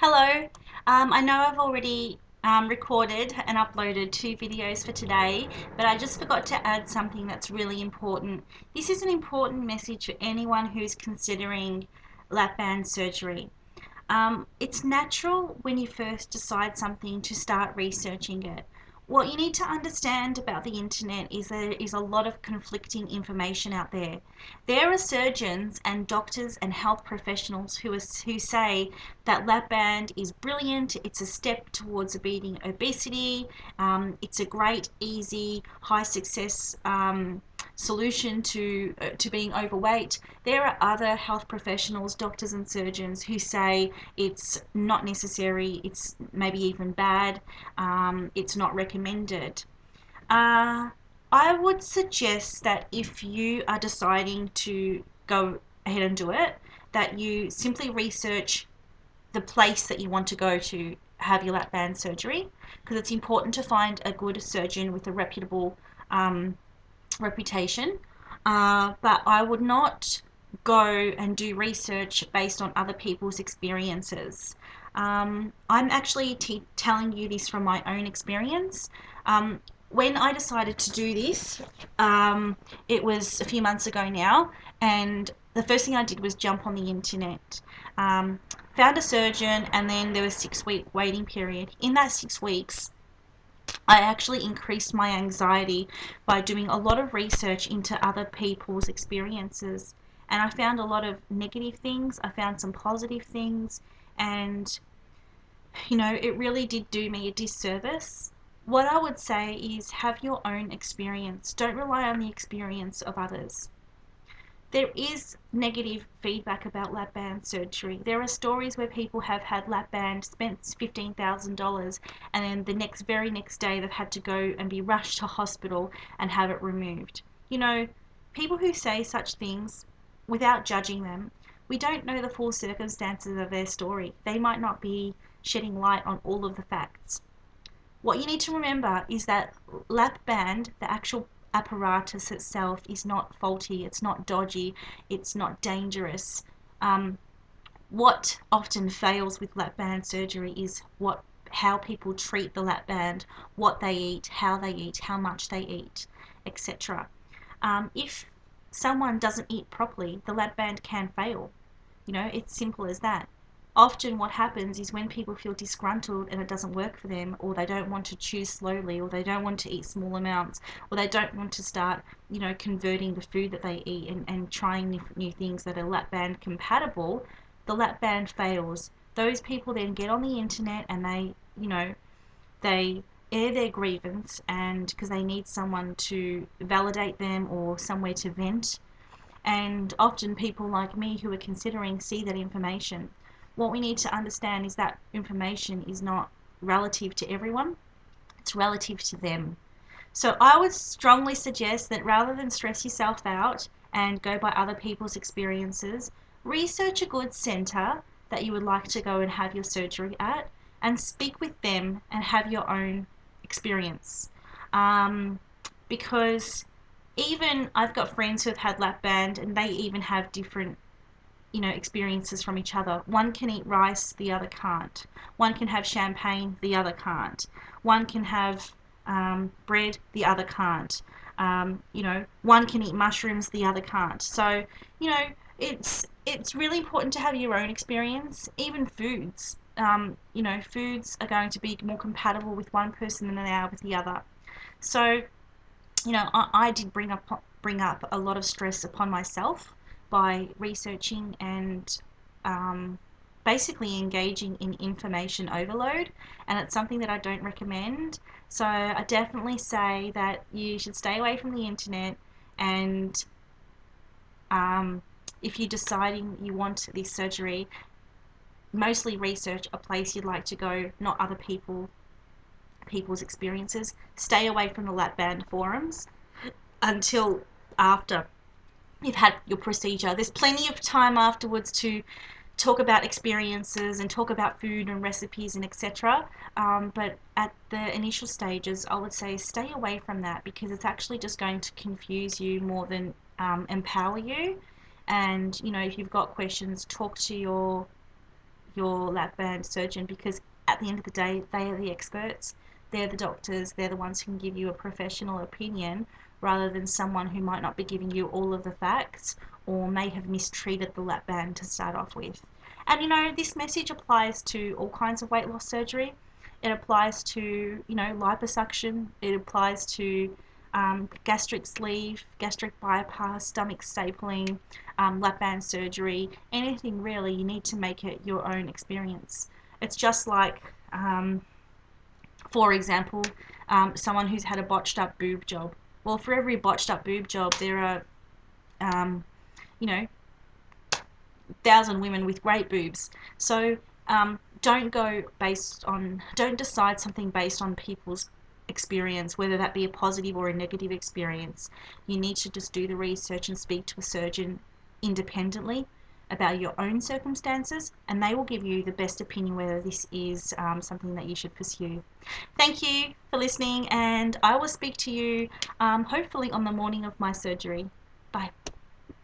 Hello. I know I've already recorded and uploaded 2 videos for today, but I just forgot to add something that's really important. This is an important message for anyone who's considering lap band surgery. It's natural when you first decide something to start researching it. What you need to understand about the internet is there is a lot of conflicting information out there. There are surgeons and doctors and health professionals who say that lap band is brilliant, it's a step towards beating obesity, it's a great, easy, high success solution to being overweight. There are other health professionals, doctors and surgeons who say it's not necessary, it's maybe even bad, it's not recommended. Uh, I would suggest that if you are deciding to go ahead and do it, that you simply research the place that you want to go to have your lap band surgery, because it's important to find a good surgeon with a reputable reputation. But I would not go and do research based on other people's experiences. I'm actually telling you this from my own experience. When I decided to do this, it was a few months ago now, and the first thing I did was jump on the internet. Found a surgeon, and then there was a 6 week waiting period. In that 6 weeks, I actually increased my anxiety by doing a lot of research into other people's experiences. And I found a lot of negative things, I found some positive things, and it really did do me a disservice. What I would say is have your own experience. Don't rely on the experience of others. There is negative feedback about lap band surgery. There are stories where people have had lap band, spent $15,000, and then the very next day they've had to go and be rushed to hospital and have it removed. People who say such things, without judging them, we don't know the full circumstances of their story. They might not be shedding light on all of the facts. What you need to remember is that lap band, the actual apparatus itself, is not faulty, it's not dodgy, it's not dangerous. What often fails with lap band surgery is how people treat the lap band, what they eat, how much they eat, etc. If someone doesn't eat properly, the lap band can fail. It's simple as that. Often what happens is when people feel disgruntled and it doesn't work for them, or they don't want to chew slowly, or they don't want to eat small amounts, or they don't want to start, converting the food that they eat and trying new things that are lap band compatible, the lap band fails. Those people then get on the internet and they air their grievance, and because they need someone to validate them or somewhere to vent. And often people like me who are considering see that information. What we need to understand is that information is not relative to everyone, it's relative to them. So I would strongly suggest that rather than stress yourself out and go by other people's experiences, research a good centre that you would like to go and have your surgery at, and speak with them and have your own experience. Because even I've got friends who have had lap band, and they even have different experiences from each other. One can eat rice, the other can't. One can have champagne, the other can't. One can have bread, the other can't. One can eat mushrooms, the other can't. So it's really important to have your own experience. Even foods. Foods are going to be more compatible with one person than they are with the other. So I did bring up a lot of stress upon myself by researching and basically engaging in information overload, and it's something that I don't recommend. So I definitely say that you should stay away from the internet, and if you're deciding you want this surgery, mostly research a place you'd like to go, not other people's experiences. Stay away from the lap band forums until after you've had your procedure. There's plenty of time afterwards to talk about experiences and talk about food and recipes and etc. But at the initial stages, I would say stay away from that, because it's actually just going to confuse you more than empower you. And if you've got questions, talk to your your lap band surgeon, because at the end of the day, they are the experts. They're the doctors. They're the ones who can give you a professional opinion rather than someone who might not be giving you all of the facts or may have mistreated the lap band to start off with. And this message applies to all kinds of weight loss surgery. It applies to, liposuction. It applies to gastric sleeve, gastric bypass, stomach stapling, lap band surgery, anything really. You need to make it your own experience. It's just like, for example, someone who's had a botched up boob job. Well, for every botched up boob job, there are, you know, 1,000 women with great boobs. So don't decide something based on people's experience, whether that be a positive or a negative experience. You need to just do the research and speak to a surgeon independently about your own circumstances, and they will give you the best opinion whether this is something that you should pursue. Thank you for listening, and I will speak to you hopefully on the morning of my surgery. Bye.